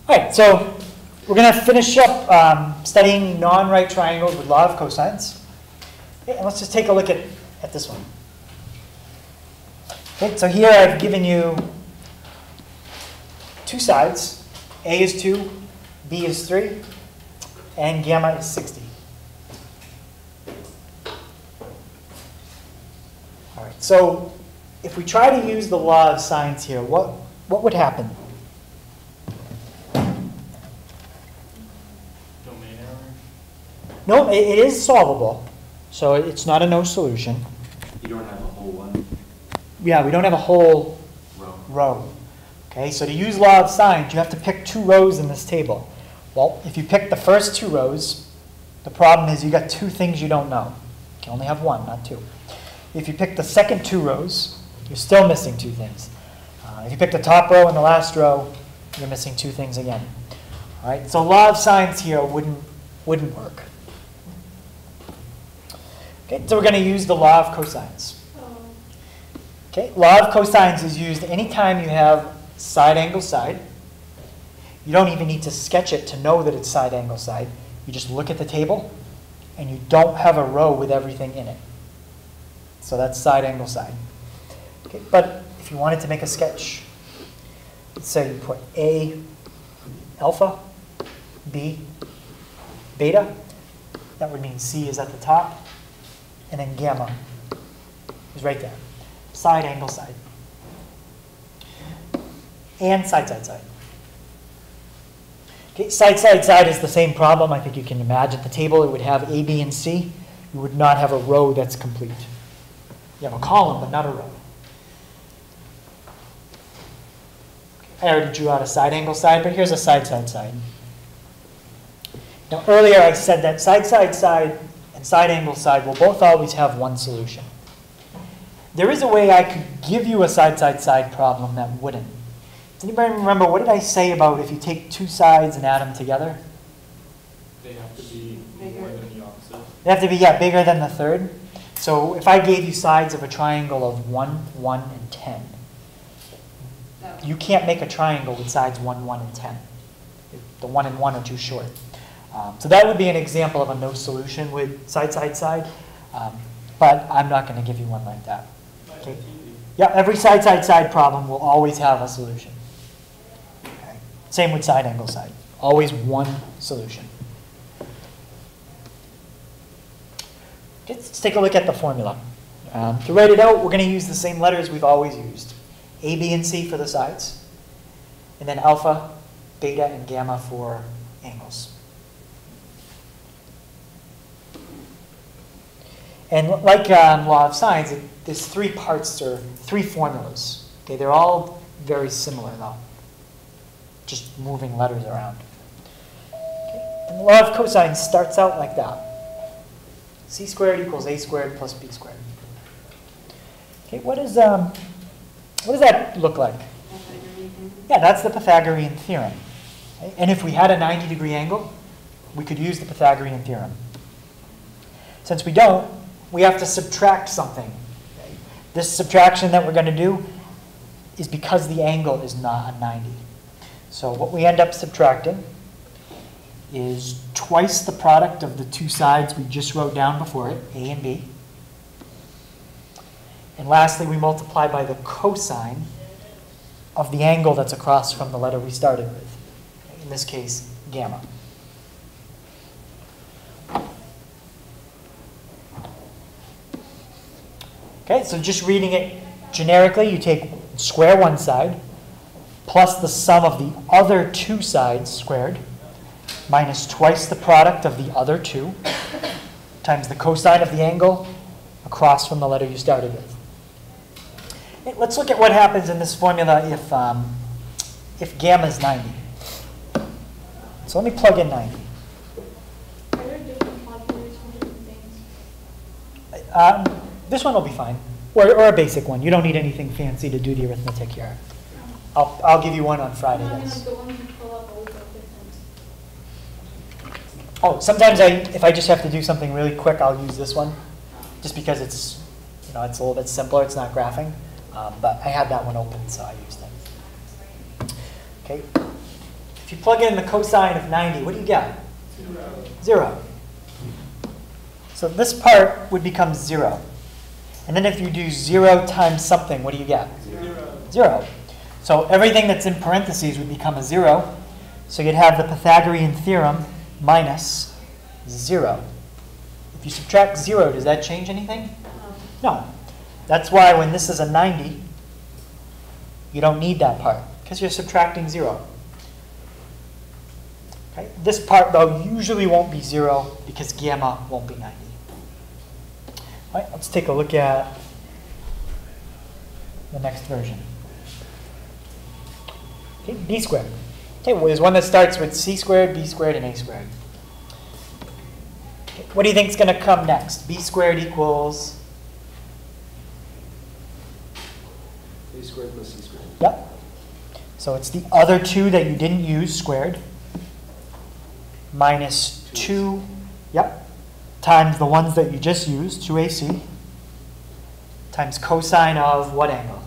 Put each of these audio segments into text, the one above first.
All right, so we're going to finish up studying non-right triangles with law of cosines. Okay, and let's just take a look at this one. Okay, so here I've given you two sides. A is 2, B is 3, and gamma is 60. All right, so if we try to use the law of sines here, what would happen? Domain error? No, it is solvable. So it's not a no solution. You don't have a whole one? Yeah, we don't have a whole row. Okay, so to use law of sines, you have to pick 2 rows in this table. Well, if you pick the first 2 rows, the problem is you got 2 things you don't know. You can only have 1, not 2. If you pick the second 2 rows, you're still missing 2 things. If you pick the top row and the last row, you're missing 2 things again. All right, so law of sines here wouldn't work. Okay, so we're going to use the law of cosines. Okay, law of cosines is used anytime you have side angle side. You don't even need to sketch it to know that it's side angle side. You just look at the table, and you don't have a row with everything in it. So that's side angle side. Okay, but if you wanted to make a sketch, let's say you put A, alpha, B, beta. That would mean C is at the top, and then gamma is right there. Side angle side. And side side side. Okay, side side side is the same problem. I think you can imagine the table. It would have A, B, and C. You would not have a row that's complete. You have a column, but not a row. I already drew out a side angle side, but here's a side side side. Now earlier I said that side side side and side angle side will both always have one solution. There is a way I could give you a side side side problem that wouldn't. Does anybody remember, what did I say about if you take 2 sides and add them together? They have to be more than the opposite. They have to be, yeah, bigger than the third. So if I gave you sides of a triangle of 1, 1, and 10, you can't make a triangle with sides 1, 1, and 10. The 1 and 1 are too short. So that would be an example of a no solution with side, side, side. But I'm not going to give you one like that. Okay? Yeah, every side, side, side problem will always have a solution. Okay. Same with side angle side. Always one solution. Okay, let's take a look at the formula. To write it out, we're going to use the same letters we've always used. A, B, and C for the sides. And then alpha, beta, and gamma for angles. And like law of sines, there's 3 parts or 3 formulas. Okay, they're all very similar though, just moving letters around. Okay. And the law of cosines starts out like that. C squared equals A squared plus B squared. Okay, what does that look like? Yeah, that's the Pythagorean theorem. Okay. And if we had a 90-degree angle, we could use the Pythagorean theorem. Since we don't, we have to subtract something. Okay. This subtraction that we're going to do is because the angle is not a 90. So what we end up subtracting is twice the product of the 2 sides we just wrote down before it, A and B. And lastly, we multiply by the cosine of the angle that's across from the letter we started with. In this case, gamma. Okay, so just reading it generically, you take square one side plus the sum of the other 2 sides squared minus twice the product of the other 2 times the cosine of the angle across from the letter you started with. Okay, let's look at what happens in this formula if gamma is 90. So let me plug in 90. Are there different calculators for different things? This one will be fine, or a basic one. You don't need anything fancy to do the arithmetic here. I'll give you one on Friday. I mean, Yes. like the ones you pull up always look different. Oh, sometimes if I just have to do something really quick, I'll use this one, just because it's a little bit simpler. It's not graphing, but I had that one open, so I used it. Okay. If If you plug in the cosine of 90, what do you get? 0. So this part would become 0. And then if you do 0 times something, what do you get? 0. So everything that's in parentheses would become a 0. So you'd have the Pythagorean theorem minus 0. If you subtract 0, does that change anything? No. That's why when this is a 90, you don't need that part, because you're subtracting 0. Okay? This part, though, usually won't be 0 because gamma won't be 90. All right, let's take a look at the next version. Okay, b squared. Okay, well, there's one that starts with c squared, b squared, and a squared. Okay, what do you think is going to come next? B squared equals? A squared plus c squared. Yep. So it's the other two that you didn't use squared minus 2, yep, times the ones that you just used, 2ac, times cosine of what angle?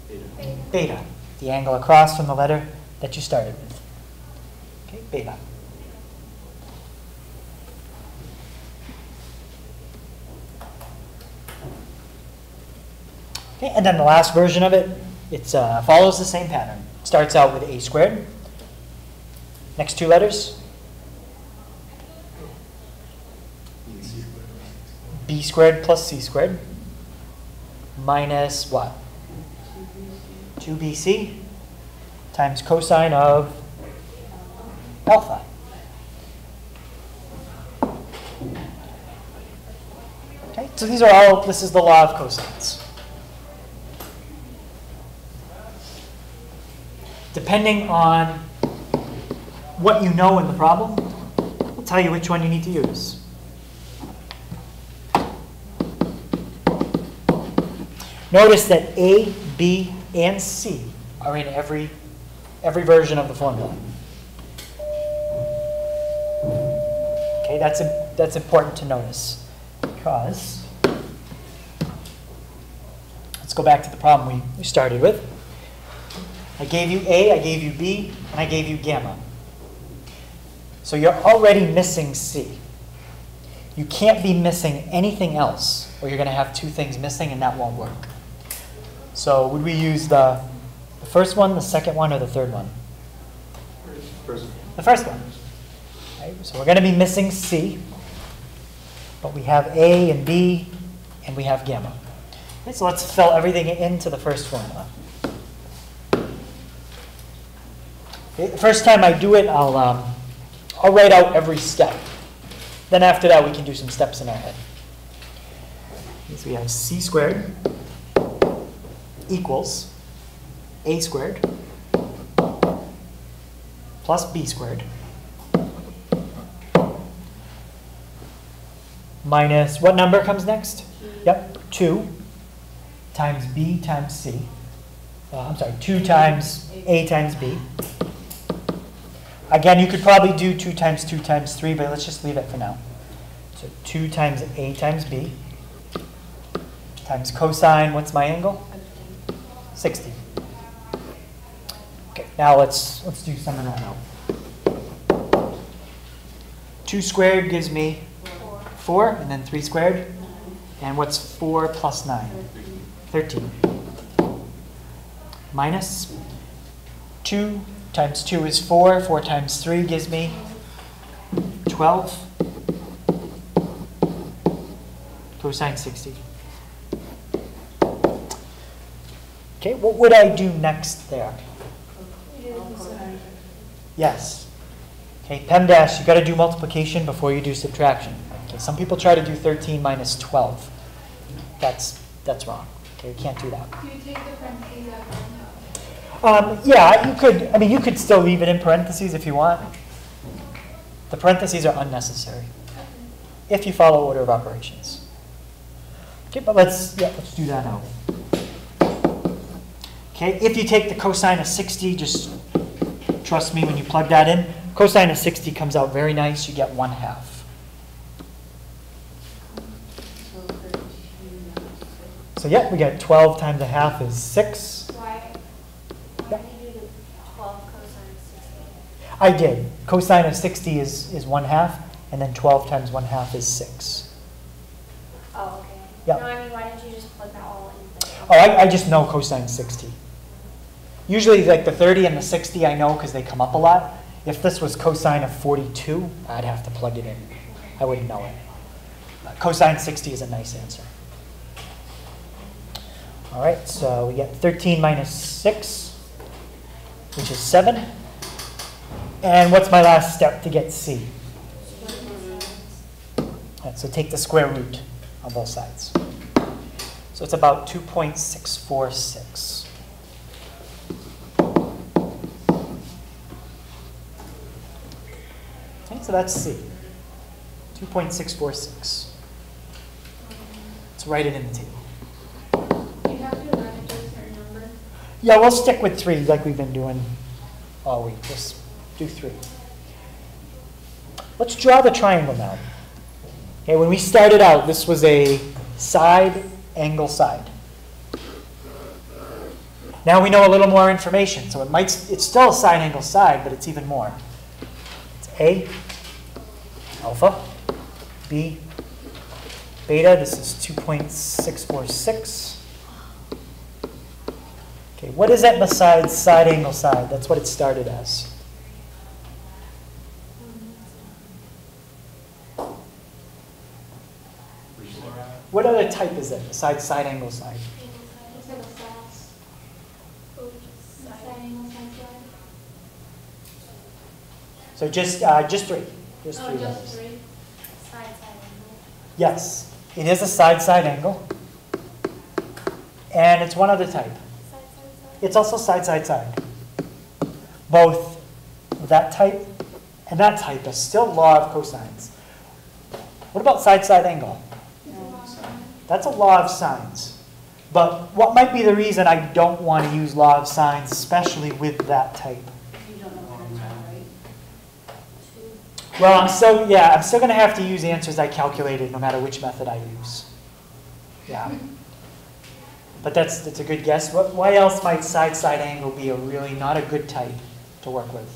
Beta. Beta, the angle across from the letter that you started with. Okay, beta. Okay, and then the last version of it, it follows the same pattern. Starts out with a squared. Next two letters, b squared plus c squared minus what? 2bc times cosine of alpha. Okay, so these are all, this is the law of cosines. Depending on what you know in the problem, will tell you which one you need to use. Notice that A, B, and C are in every version of the formula. Okay, that's important to notice because let's go back to the problem we started with. I gave you A, I gave you B, and I gave you gamma. So you're already missing C. You can't be missing anything else, or you're going to have two things missing, and that won't work. So would we use the first one, the second one, or the third one? First. The first one. Right? So we're going to be missing C, but we have A and B, and we have gamma. Okay, so let's fill everything into the first formula. Okay, the first time I do it, I'll write out every step. Then after that, we can do some steps in our head. Okay, so we have c squared equals a squared plus b squared minus, what number comes next? Yep, 2 times b times c. I'm sorry, 2 times a times b. Again, you could probably do 2 times 2 times 3, but let's just leave it for now. So 2 times a times b times cosine, what's my angle? 60. Okay, now let's do some of that now. 2 squared gives me 4, and then 3 squared. And what's 4 plus 9? 13. Minus 2 times 2 is 4. 4 times 3 gives me 12. Cosine 60. Okay, what would I do next there? Yes. Okay, PEMDAS, you got to do multiplication before you do subtraction. Okay, some people try to do 13 minus 12. That's wrong. Okay, you can't do that. Do you take the parentheses out? Yeah, you could. I mean, you could still leave it in parentheses if you want. The parentheses are unnecessary if you follow order of operations. Okay, but let's do that now. Okay, if you take the cosine of 60, just trust me when you plug that in. Cosine of 60 comes out very nice. You get 1/2. So yeah, we got 12 times 1/2 is 6. Why do you do 12 cosine 60? I did. Cosine of 60 is 1/2, and then 12 times 1/2 is 6. Oh, okay. Yep. No, I mean, why didn't you just plug that all in there? Oh, I just know cosine 60. Usually like the 30 and the 60 I know because they come up a lot. If this was cosine of 42, I'd have to plug it in. I wouldn't know it. Cosine 60 is a nice answer. All right, so we get 13 minus 6, which is 7. And what's my last step to get C? All right, so take the square root on both sides. So it's about 2.646. Okay, so that's C, 2.646. Let's write it in the table. You have to run it to a certain number. Yeah, we'll stick with 3 like we've been doing all week. Just do 3. Let's draw the triangle now. Okay, when we started out, this was a side, angle, side. Now we know a little more information. So it's still a side, angle, side, but it's even more. It's A, alpha, B, beta. This is 2.646. Okay, what is that besides side, angle, side? That's what it started as. What other type is it besides side, angle, side? It's like a sauce. Side angle, side. So just 3. Just 3 Just letters. 3. Side angle. Yes, it is a side, side angle. And it's one other type. Side. It's also side, side, side. Both that type and that type is still law of cosines. What about side, side angle? That's a law of sines. But what might be the reason I don't want to use law of sines, especially with that type? You don't know what it's right? Well, I'm still going to have to use answers I calculated no matter which method I use. Yeah. But that's a good guess. Why else might side, side angle be a really not a good type to work with?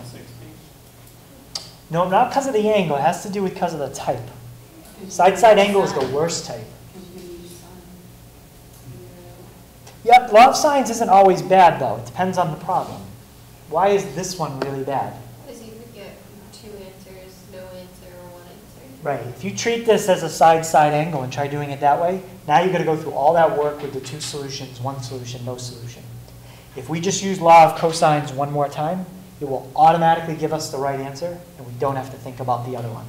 60. No, not because of the angle. It has to do with because of the type. Side, side angle is the worst type. Yep, law of sines isn't always bad, though. It depends on the problem. Why is this one really bad? Because you could get 2 answers, no answer, or 1 answer. Right. If you treat this as a side, side angle and try doing it that way, now you've got to go through all that work with the 2 solutions, 1 solution, no solution. If we just use law of cosines one more time, it will automatically give us the right answer, and we don't have to think about the other one.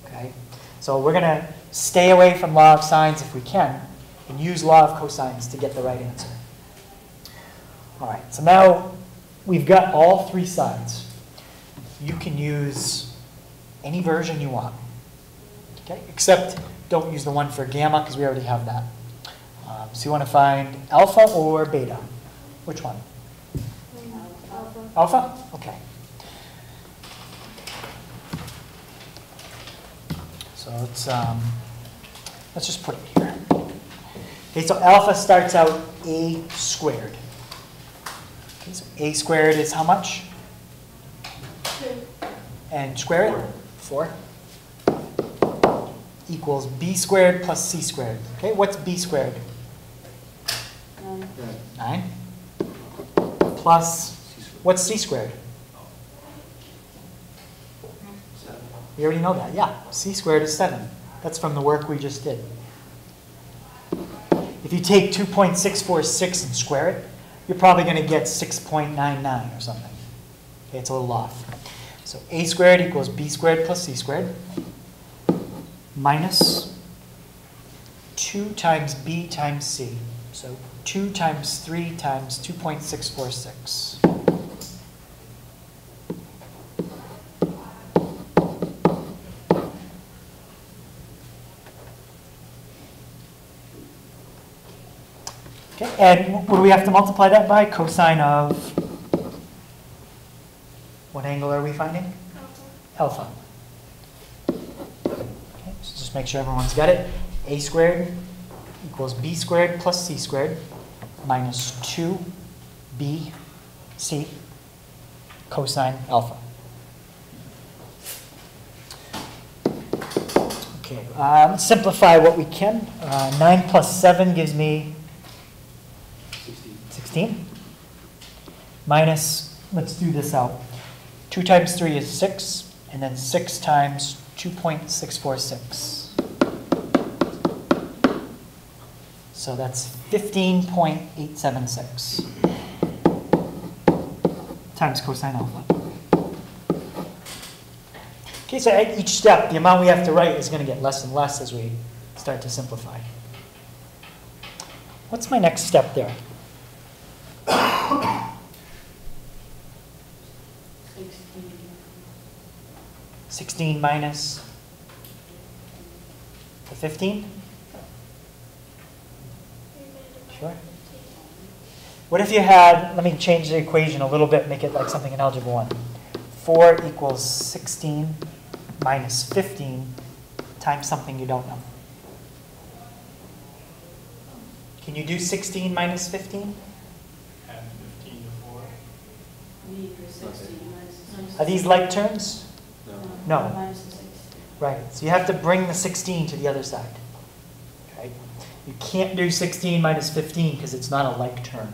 Okay? So we're going to stay away from law of sines if we can, and use law of cosines to get the right answer. All right, so now we've got all 3 sides. You can use any version you want, okay? Except don't use the one for gamma because we already have that. So you want to find alpha or beta? Which one? Alpha. Alpha? Okay. So let's just put it here. Okay, so alpha starts out a squared. Okay, so a squared is how much? 2. And square it? 4. Equals b squared plus c squared. Okay, what's b squared? 9. Plus, what's c squared? We already know that. Yeah, c squared is 7. That's from the work we just did. If you take 2.646 and square it, you're probably going to get 6.99 or something. Okay, it's a little off. So a squared equals b squared plus c squared minus 2 times b times c. So 2 times 3 times 2.646. Okay, and what do we have to multiply that by? Cosine of, what angle are we finding? Alpha. Okay, so just make sure everyone's got it. A squared equals b squared plus c squared minus 2b C, cosine alpha. Okay, let's simplify what we can. 9 plus 7 gives me 16. Minus, let's do this out. 2 times 3 is 6, and then 6 times 2.646. So that's 15.876 times cosine alpha. Okay, so at each step, the amount we have to write is going to get less and less as we start to simplify. What's my next step there? 16 minus the 15? Sure. What if you had, let me change the equation a little bit, make it like something in Algebra 1. 4 equals 16 minus 15 times something you don't know. Can you do 16 minus 15? Add 15 to 4. Are these like terms? No. No. Right, so you have to bring the 16 to the other side. Okay? You can't do 16 minus 15 because it's not a like term.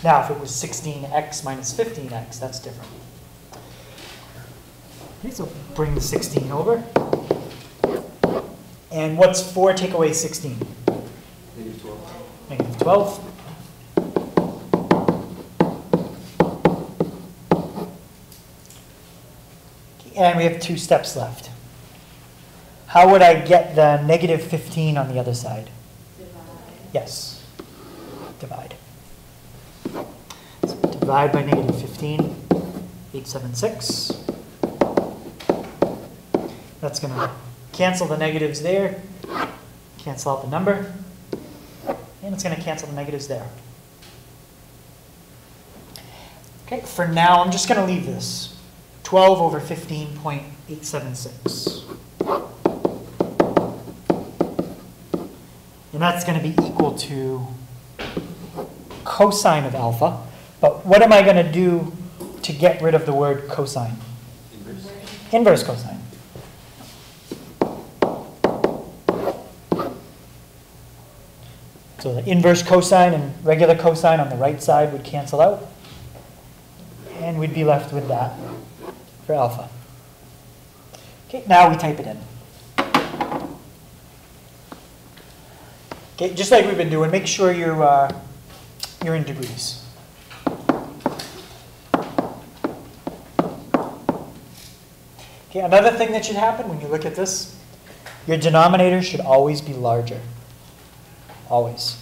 Now, if it was 16x minus 15x, that's different. Okay, so bring the 16 over. And what's 4 take away 16? Negative 12. Negative 12. And we have 2 steps left. How would I get the negative 15 on the other side? Divide. Yes. Divide. So divide by negative 15, 876. That's going to cancel the negatives there, cancel out the number, and it's going to cancel the negatives there. Okay, for now, I'm just going to leave this. 12 over 15.876. And that's going to be equal to cosine of alpha. But what am I going to do to get rid of the word cosine? Inverse. Inverse cosine. So the inverse cosine and regular cosine on the right side would cancel out. And we'd be left with that for alpha. Okay, now we type it in. Okay, just like we've been doing, make sure you're in degrees. Okay, another thing that should happen when you look at this, your denominator should always be larger. Always.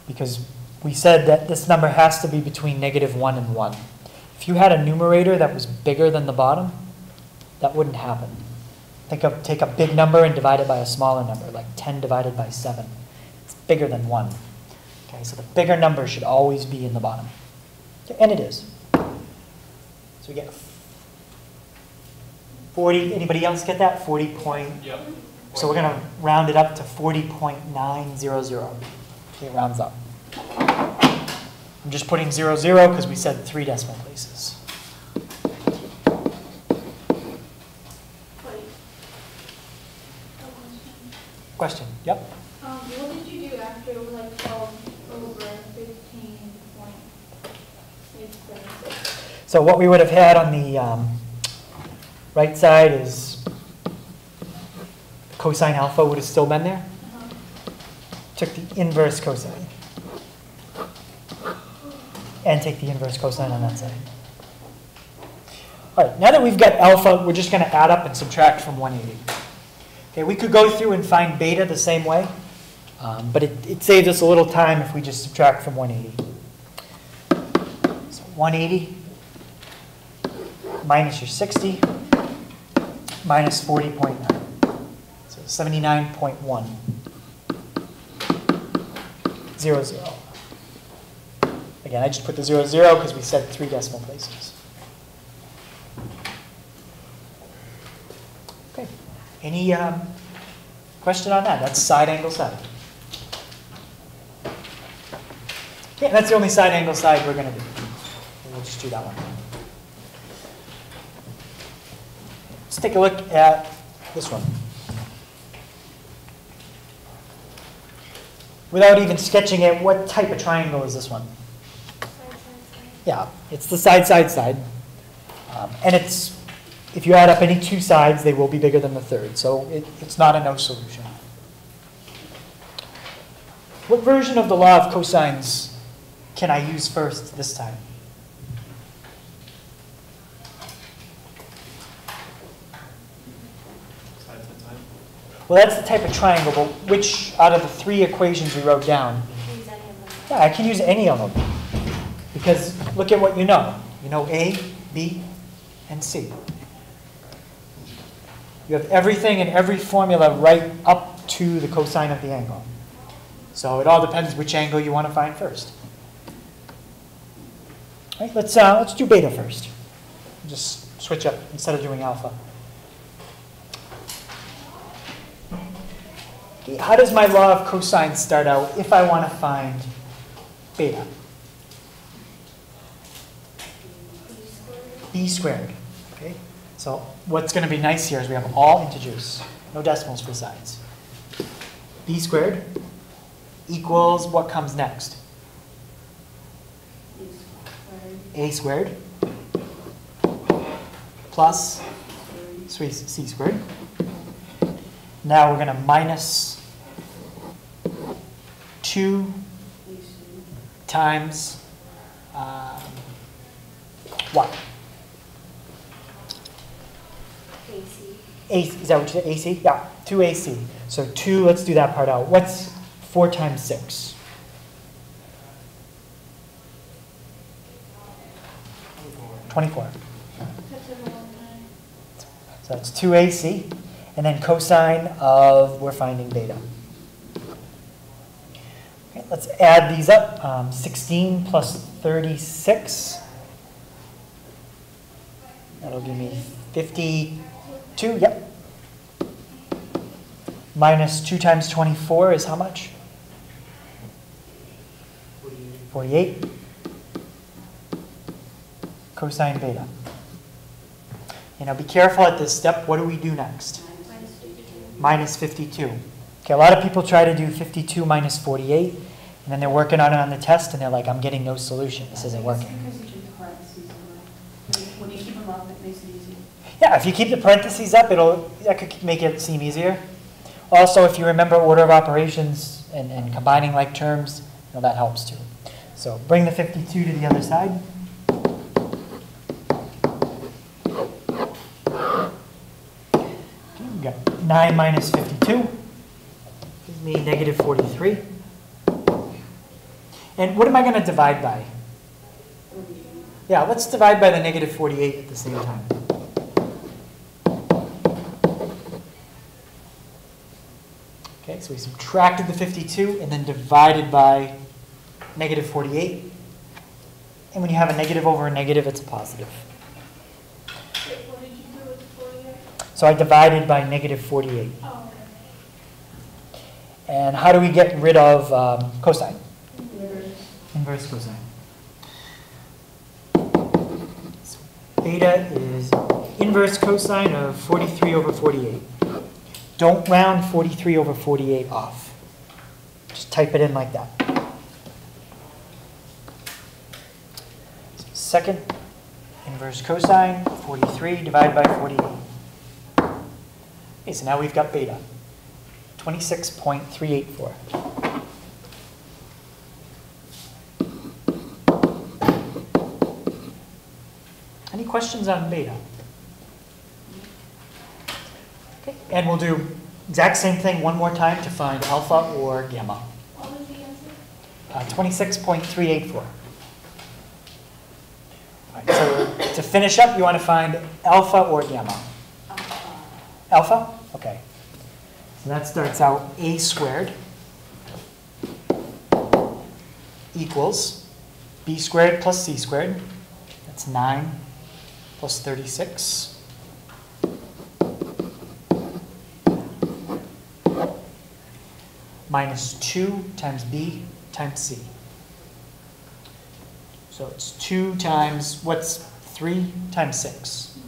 Because we said that this number has to be between negative 1 and 1. If you had a numerator that was bigger than the bottom, that wouldn't happen. Take a big number and divide it by a smaller number, like 10 divided by 7. It's bigger than 1. Okay, so the bigger number should always be in the bottom. Okay, and it is. So we get 40. Anybody else get that? 40 point. Yep. So we're going to round it up to 40.900. Okay, it rounds up. I'm just putting 00 because we said 3 decimal places. Question? Yep. What did you do after it was like 12 over 15.876? So what we would have had on the right side is cosine alpha would have still been there. Took the inverse cosine. And take the inverse cosine on that side. All right, now that we've got alpha, we're just going to add up and subtract from 180. Okay, we could go through and find beta the same way, but it saves us a little time if we just subtract from 180. So 180 minus your 60 minus 40.9. So 79.1. 00. Again, I just put the 00 because we said 3 decimal places. Okay. Any question on that? That's side angle side. Okay, that's the only side angle side we're going to do. We'll just do that one. Let's take a look at this one. Without even sketching it, what type of triangle is this one? Yeah, it's the side, side, side. And it's, if you add up any two sides, they will be bigger than the third. So it's not a no solution. What version of the law of cosines can I use first this time? Side, side, side. Well, that's the type of triangle, but which out of the three equations we wrote down? Use any of them. Yeah, I can use any of them. Because look at what you know. You know A, B, and C. You have everything in every formula right up to the cosine of the angle. So it all depends which angle you want to find first. All right, let's do beta first. Just switch up instead of doing alpha. Okay, how does my law of cosines start out if I want to find beta? B squared. Okay, so what's going to be nice here is we have all integers, no decimals for sides. B squared equals what comes next? A squared plus C squared. Now we're going to minus 2 times what? AC. Is that what you said? AC? Yeah, 2AC. So 2, let's do that part out. What's 4 times 6? 24. So that's 2AC. And then cosine of, we're finding beta. Okay, let's add these up. 16 plus 36. That'll give me 52. Yep. Minus 2 times 24 is how much? 48. Cosine beta. Now be careful at this step. What do we do next? Minus 52. Okay, a lot of people try to do 52 minus 48, and then they're working on it on the test, and they're like, I'm getting no solution. This isn't working. Because you keep the parentheses in. When you keep them up, it makes it easy. Yeah, if you keep the parentheses up, that could make it seem easier. Also, if you remember order of operations and combining like terms, that helps too. So bring the 52 to the other side. We've got 9 minus 52 gives me negative 43. And what am I going to divide by? Yeah, let's divide by the negative 48 at the same time. Okay, so we subtracted the 52 and then divided by negative 48. And when you have a negative over a negative, it's a positive. What did you do with 48? So I divided by negative 48. Oh, okay. And how do we get rid of cosine? Inverse cosine. So beta is inverse cosine of 43 over 48. Don't round 43 over 48 off. Just type it in like that. So second inverse cosine, 43 divided by 48. Okay, so now we've got beta, 26.384. Any questions on beta? Okay, and we'll do exact same thing one more time to find alpha or gamma. What was the answer? 26.384. All right, so to finish up, you want to find alpha or gamma? Alpha? Okay. So that starts out a squared equals b squared plus c squared. That's 9 plus 36. Minus 2 times b times c. So it's 2 times, what's 3 times 6?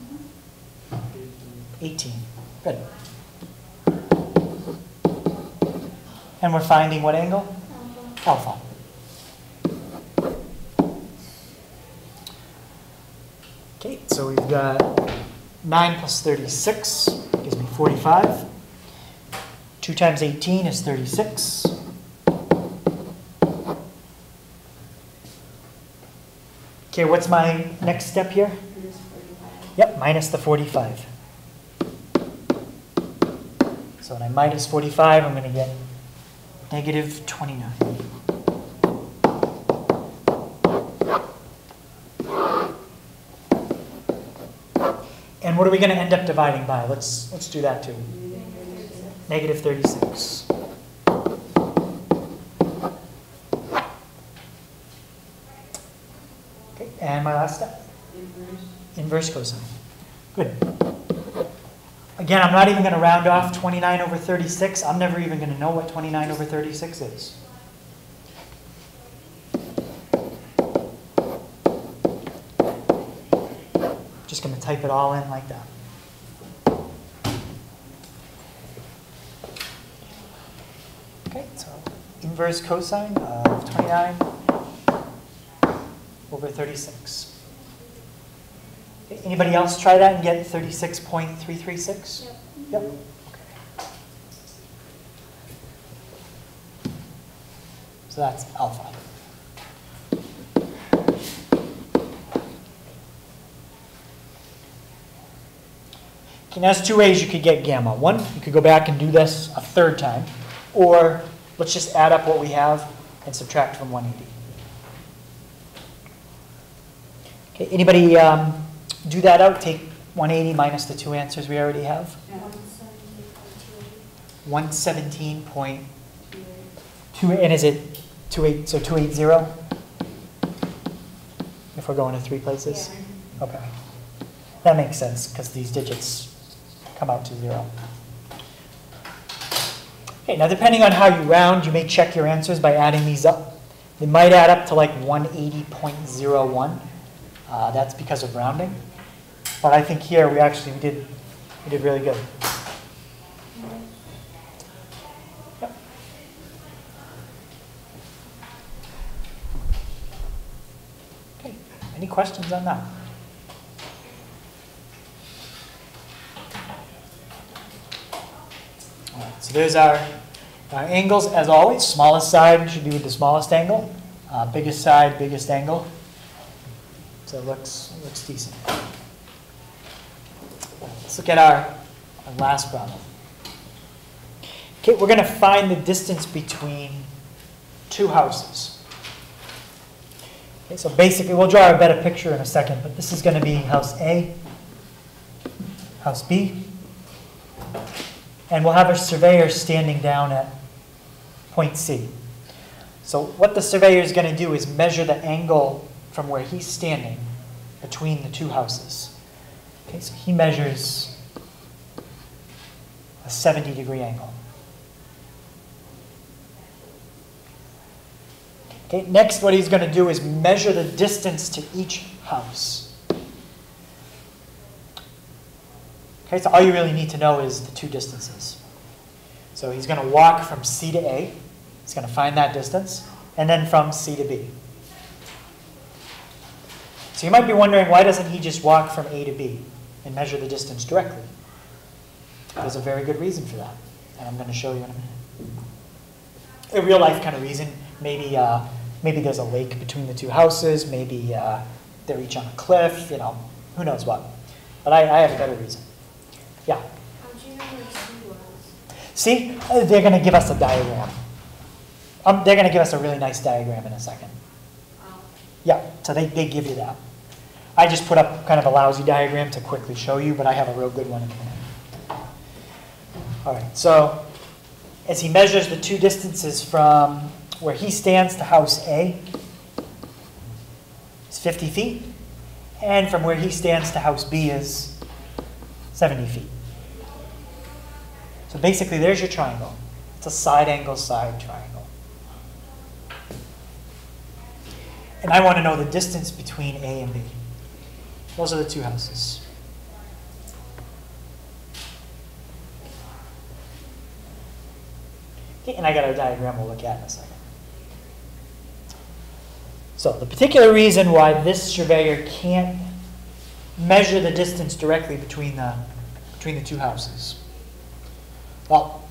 18. Good. And we're finding what angle? Alpha. Okay, so we've got 9 plus 36 gives me 45. 2 times 18 is 36. Okay, what's my next step here? Yep, minus the 45. So when I minus 45, I'm going to get negative 29. And what are we going to end up dividing by? Let's do that too. Negative 36. Okay, and my last step? Inverse cosine. Good. Again, I'm not even going to round off 29 over 36. I'm never even going to know what 29 over 36 is. Just going to type it all in like that. Okay, so inverse cosine of 29 over 36. Okay, anybody else try that and get 36.336? Yep. Okay. So that's alpha. Okay, now there's 2 ways you could get gamma. One, you could go back and do this a 3rd time, or let's just add up what we have and subtract from 180. Okay, anybody do that out? Take 180 minus the 2 answers we already have. 117.2, and is it 28? So 280. If we're going to 3 places. Okay, that makes sense because these digits come out to 0. Okay, now depending on how you round, you may check your answers by adding these up. They might add up to like 180.01. That's because of rounding. But I think here we did really good. Yep. Okay, any questions on that? All right, so there's our angles as always. Smallest side should be with the smallest angle. Biggest side, biggest angle. So it looks decent. Let's look at our last problem. Okay, we're going to find the distance between 2 houses. Okay, so basically, we'll draw a better picture in a second, but this is going to be house A, house B, and we'll have a surveyor standing down at point C. So what the surveyor is going to do is measure the angle from where he's standing between the 2 houses. Okay, so he measures a 70-degree angle. Okay, next what he's going to do is measure the distance to each house. Okay, so all you really need to know is the 2 distances. So he's going to walk from C to A. He's going to find that distance, and then from C to B. So you might be wondering, why doesn't he just walk from A to B and measure the distance directly? There's a very good reason for that, and I'm going to show you in a minute. A real life kind of reason. Maybe there's a lake between the 2 houses. Maybe they're each on a cliff. Who knows what. But I have a better reason. Yeah. How'd you know where C was? See, they're going to give us a diagram. They're going to give us a really nice diagram in a second. Yeah, so they give you that. I just put up kind of a lousy diagram to quickly show you, but I have a real good one in a minute. All right, so as he measures the 2 distances from where he stands to house A, is 50 feet, and from where he stands to house B is 70 feet. So basically, there's your triangle. It's a side angle side triangle. And I want to know the distance between A and B. Those are the two houses. Okay, and I got a diagram we'll look at in a second. So the particular reason why this surveyor can't measure the distance directly between the two houses. Well,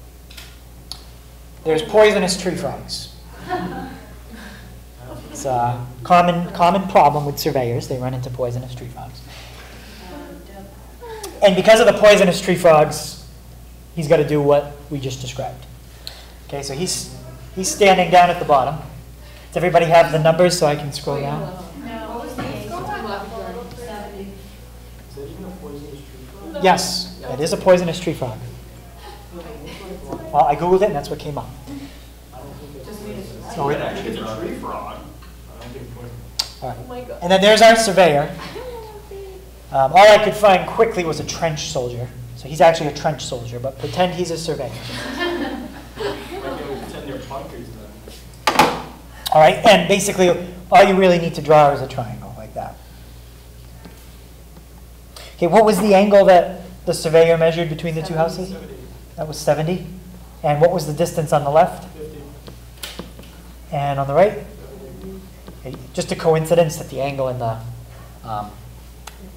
there's poisonous tree frogs. It's a common problem with surveyors. They run into poisonous tree frogs. And because of the poisonous tree frogs, he's got to do what we just described. Okay, so he's standing down at the bottom. Does everybody have the numbers so I can scroll down? No, what was the age? 70. Is that even a poisonous tree frog? Yes, it is a poisonous tree frog. Well, I Googled it and that's what came up. I don't think it's Just need poisonous. it. So I think it's a tree frog. I don't think it's poisonous. All right. Oh my God. And then there's our surveyor. All I could find quickly was a trench soldier. So he's actually a trench soldier, but pretend he's a surveyor. Like they would pretend they're bunkers then. All right, and basically all you really need to draw is a triangle like that. Okay, what was the angle that the surveyor measured between the two houses? 70, That was 70. And what was the distance on the left 50, and on the right? 70. Okay, just a coincidence that the angle and the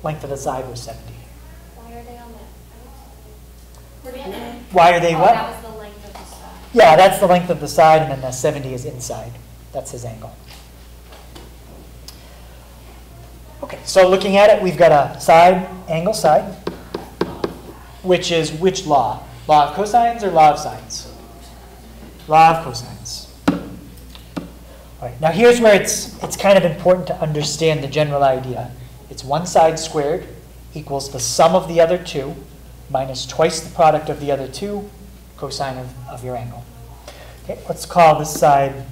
length of the side was 70. Why are they on that? Why are they what? That was the length of the side. Yeah, that's the length of the side, and then the 70 is inside. That's his angle. Okay, so looking at it, we've got a side, angle side, which is which law? Law of cosines or law of sines? Law of cosines. All right, now here's where it's kind of important to understand the general idea. It's one side squared equals the sum of the other two minus twice the product of the other two, cosine of your angle. Okay, let's call this side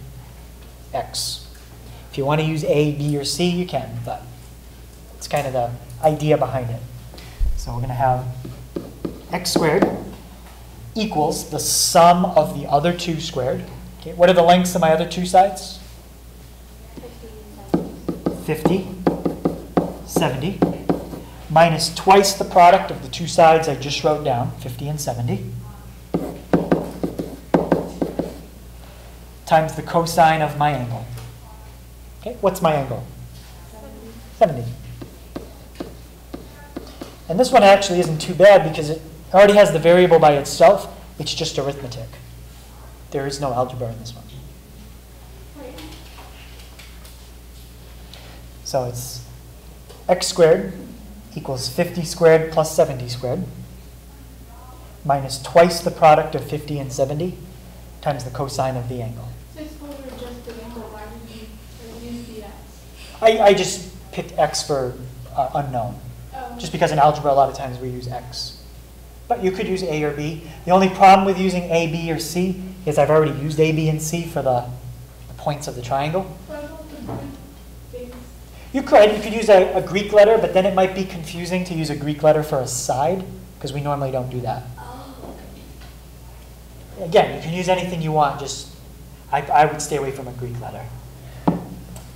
x. If you want to use a, b, or c, you can, but it's kind of the idea behind it. So we're going to have x squared equals the sum of the other two squared. Okay, what are the lengths of my other two sides? 50, 70, minus twice the product of the two sides I just wrote down, 50 and 70, times the cosine of my angle. Okay, what's my angle? 70. And this one actually isn't too bad because it already has the variable by itself. It's just arithmetic. There is no algebra in this one. So it's x squared equals 50 squared plus 70 squared minus twice the product of 50 and 70 times the cosine of the angle. So suppose we're just the angle, why did you use the x? I just picked x for unknown, Oh. just because in algebra a lot of times we use x. But you could use a or b. The only problem with using a, b, or c is I've already used a, b, and c for the points of the triangle. What about the Greek things? You could use a Greek letter, but then it might be confusing to use a Greek letter for a side, because we normally don't do that. Again, you can use anything you want, just I would stay away from a Greek letter. All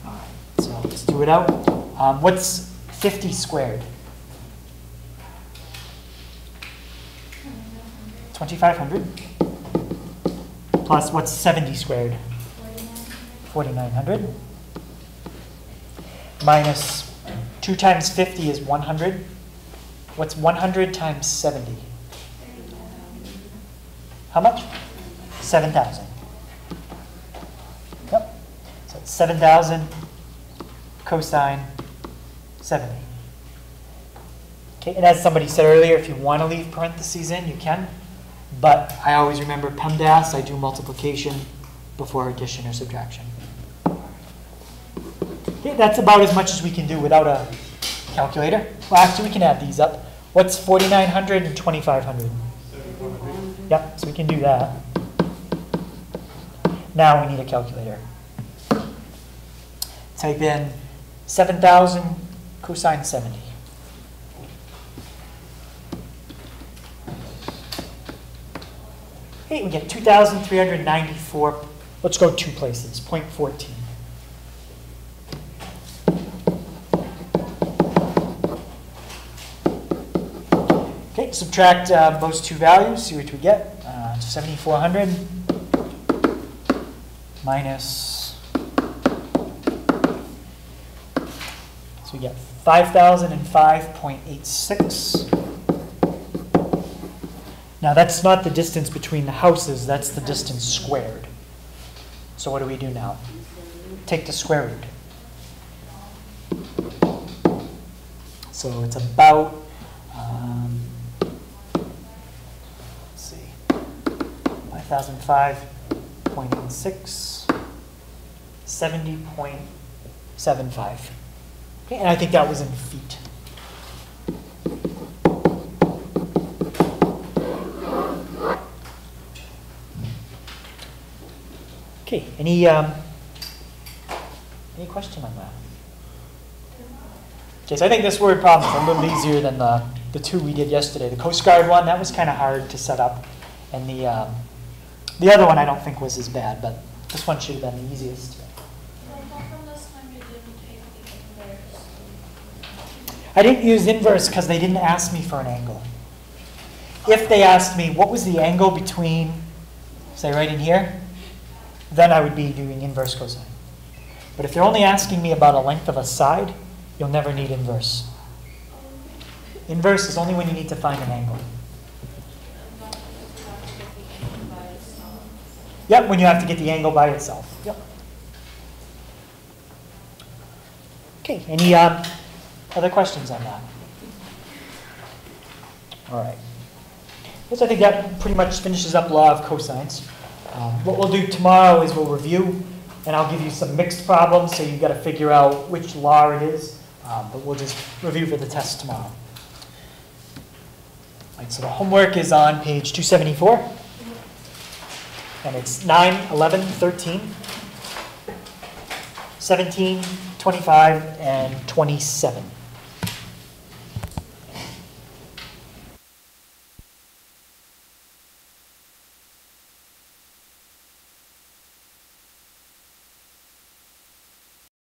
right, so let's do it out. What's 50 squared? 2,500. Plus what's 70 squared? 4,900. Minus 2 times 50 is 100. What's 100 times 70? How much? 7,000. Yep. So it's 7,000 cosine 70. Okay, and as somebody said earlier, if you want to leave parentheses in, you can. But I always remember PEMDAS, I do multiplication before addition or subtraction. Okay, that's about as much as we can do without a calculator. Well, actually, we can add these up. What's 4,900 and 2,500? Yep, so we can do that. Now we need a calculator. Type in 7,000 cosine 70. Okay, we get 2,394. Let's go 2 places, 0.14. Okay, subtract those two values, see what we get. 7,400 minus, so we get 5,005.86. Now that's not the distance between the houses, that's the distance squared. So what do we do now? Take the square root. So it's about, let's see, 5,005.86, 70.75. Okay, and I think that was in feet. Okay, any question on that? Okay, so I think this word problem is a little easier than the two we did yesterday. The Coast Guard one, that was kind of hard to set up. And the other one I don't think was as bad, but this one should have been the easiest. Well, how come this time you didn't take the inverse? I didn't use inverse because they didn't ask me for an angle. If they asked me what was the angle between, say right in here, then I would be doing inverse cosine. But if they're only asking me about a length of a side, you'll never need inverse. Inverse is only when you need to find an angle. Yep, when you have to get the angle by itself. Yep. Okay, any other questions on that? All right. So I think that pretty much finishes up Law of Cosines. What we'll do tomorrow is we'll review, and I'll give you some mixed problems, so you've got to figure out which law it is. But we'll just review for the test tomorrow. All right, so the homework is on page 274. And it's 9, 11, 13, 17, 25, and 27.